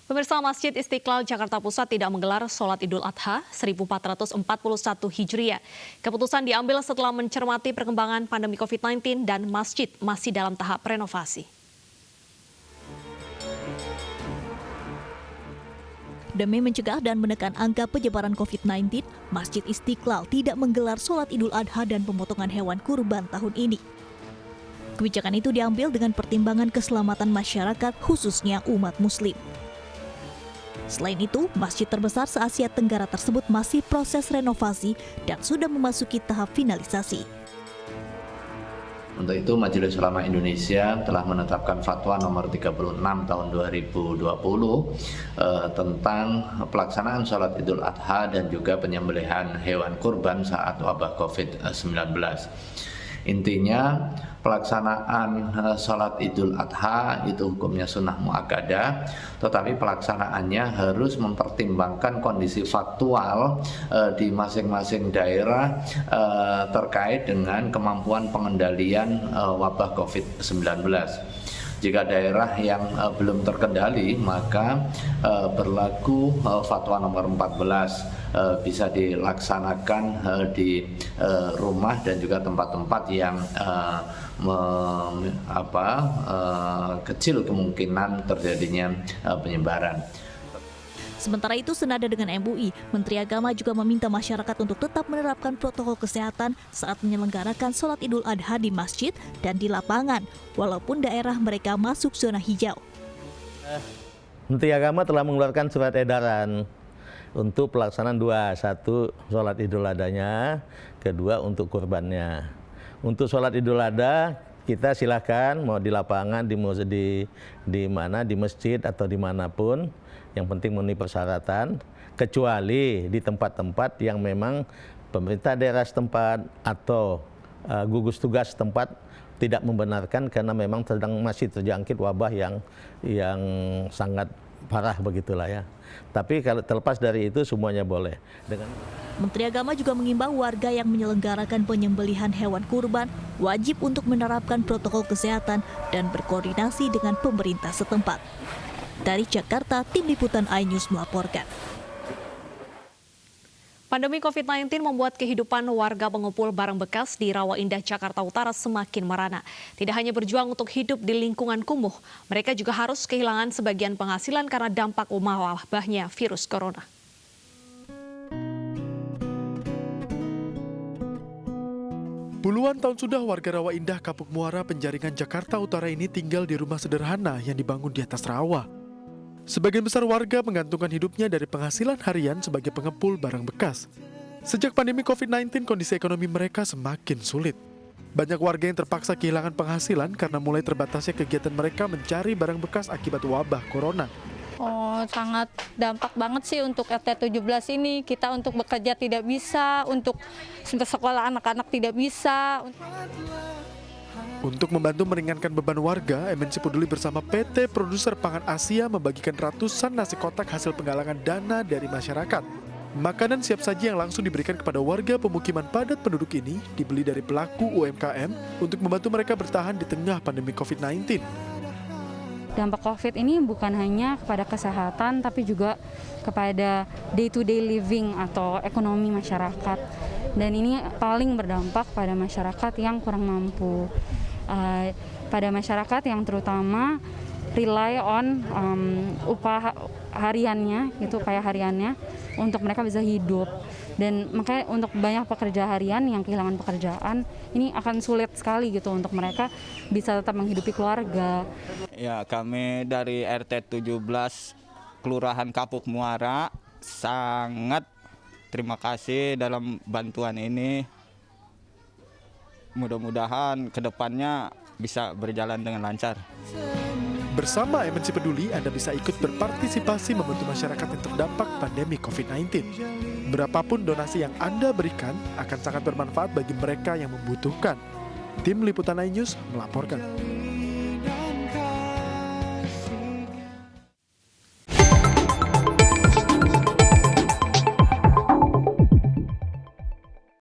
Pemirsa, Masjid Istiqlal Jakarta Pusat tidak menggelar sholat Idul Adha 1441 Hijriah. Keputusan diambil setelah mencermati perkembangan pandemi COVID-19 dan masjid masih dalam tahap renovasi. Demi mencegah dan menekan angka penyebaran COVID-19, Masjid Istiqlal tidak menggelar sholat Idul Adha dan pemotongan hewan kurban tahun ini. Kebijakan itu diambil dengan pertimbangan keselamatan masyarakat, khususnya umat Muslim. Selain itu, masjid terbesar se-Asia Tenggara tersebut masih proses renovasi dan sudah memasuki tahap finalisasi. Untuk itu, Majelis Ulama Indonesia telah menetapkan fatwa nomor 36 tahun 2020 tentang pelaksanaan sholat Idul Adha dan juga penyembelihan hewan kurban saat wabah COVID-19. Intinya, pelaksanaan sholat Idul Adha itu hukumnya sunnah muakkadah, tetapi pelaksanaannya harus mempertimbangkan kondisi faktual di masing-masing daerah terkait dengan kemampuan pengendalian wabah COVID-19. Jika daerah yang belum terkendali, maka berlaku fatwa nomor 14 bisa dilaksanakan di rumah dan juga tempat-tempat yang kecil kemungkinan terjadinya penyebaran. Sementara itu, senada dengan MUI, Menteri Agama juga meminta masyarakat untuk tetap menerapkan protokol kesehatan saat menyelenggarakan sholat Idul Adha di masjid dan di lapangan, walaupun daerah mereka masuk zona hijau. Menteri Agama telah mengeluarkan surat edaran untuk pelaksanaan dua, satu sholat Idul Adhanya, kedua untuk kurbannya. Untuk sholat Idul Adha kita silakan mau di lapangan, di masjid atau dimanapun, yang penting memenuhi persyaratan, kecuali di tempat-tempat yang memang pemerintah daerah setempat atau gugus tugas setempat tidak membenarkan karena memang masih terjangkit wabah yang sangat parah begitulah ya. Tapi kalau terlepas dari itu semuanya boleh. Menteri Agama juga mengimbau warga yang menyelenggarakan penyembelihan hewan kurban wajib untuk menerapkan protokol kesehatan dan berkoordinasi dengan pemerintah setempat. Dari Jakarta, Tim Liputan iNews melaporkan. Pandemi COVID-19 membuat kehidupan warga pengumpul barang bekas di Rawa Indah, Jakarta Utara semakin merana. Tidak hanya berjuang untuk hidup di lingkungan kumuh, mereka juga harus kehilangan sebagian penghasilan karena dampak wabahnya virus corona. Puluhan tahun sudah warga Rawa Indah, Kapuk Muara, Penjaringan, Jakarta Utara ini tinggal di rumah sederhana yang dibangun di atas rawa. Sebagian besar warga menggantungkan hidupnya dari penghasilan harian sebagai pengepul barang bekas. Sejak pandemi COVID-19, kondisi ekonomi mereka semakin sulit. Banyak warga yang terpaksa kehilangan penghasilan karena mulai terbatasnya kegiatan mereka mencari barang bekas akibat wabah corona. Oh, sangat dampak banget sih untuk RT 17 ini. Kita untuk bekerja tidak bisa, untuk sekolah anak-anak tidak bisa. Untuk membantu meringankan beban warga, MNC Peduli bersama PT Produser Pangan Asia membagikan ratusan nasi kotak hasil penggalangan dana dari masyarakat. Makanan siap saji yang langsung diberikan kepada warga pemukiman padat penduduk ini dibeli dari pelaku UMKM untuk membantu mereka bertahan di tengah pandemi COVID-19. Dampak COVID ini bukan hanya kepada kesehatan, tapi juga kepada day-to-day living atau ekonomi masyarakat. Dan ini paling berdampak pada masyarakat yang kurang mampu. Pada masyarakat yang terutama rely on upah hariannya, gitu kayak hariannya, untuk mereka bisa hidup. Dan makanya untuk banyak pekerja harian yang kehilangan pekerjaan, ini akan sulit sekali gitu untuk mereka bisa tetap menghidupi keluarga. Ya, kami dari RT 17 Kelurahan Kapuk Muara sangat terima kasih dalam bantuan ini. Mudah-mudahan kedepannya bisa berjalan dengan lancar. Bersama MNC Peduli, Anda bisa ikut berpartisipasi membantu masyarakat yang terdampak pandemi COVID-19. Berapapun donasi yang Anda berikan akan sangat bermanfaat bagi mereka yang membutuhkan. Tim Liputan iNews melaporkan.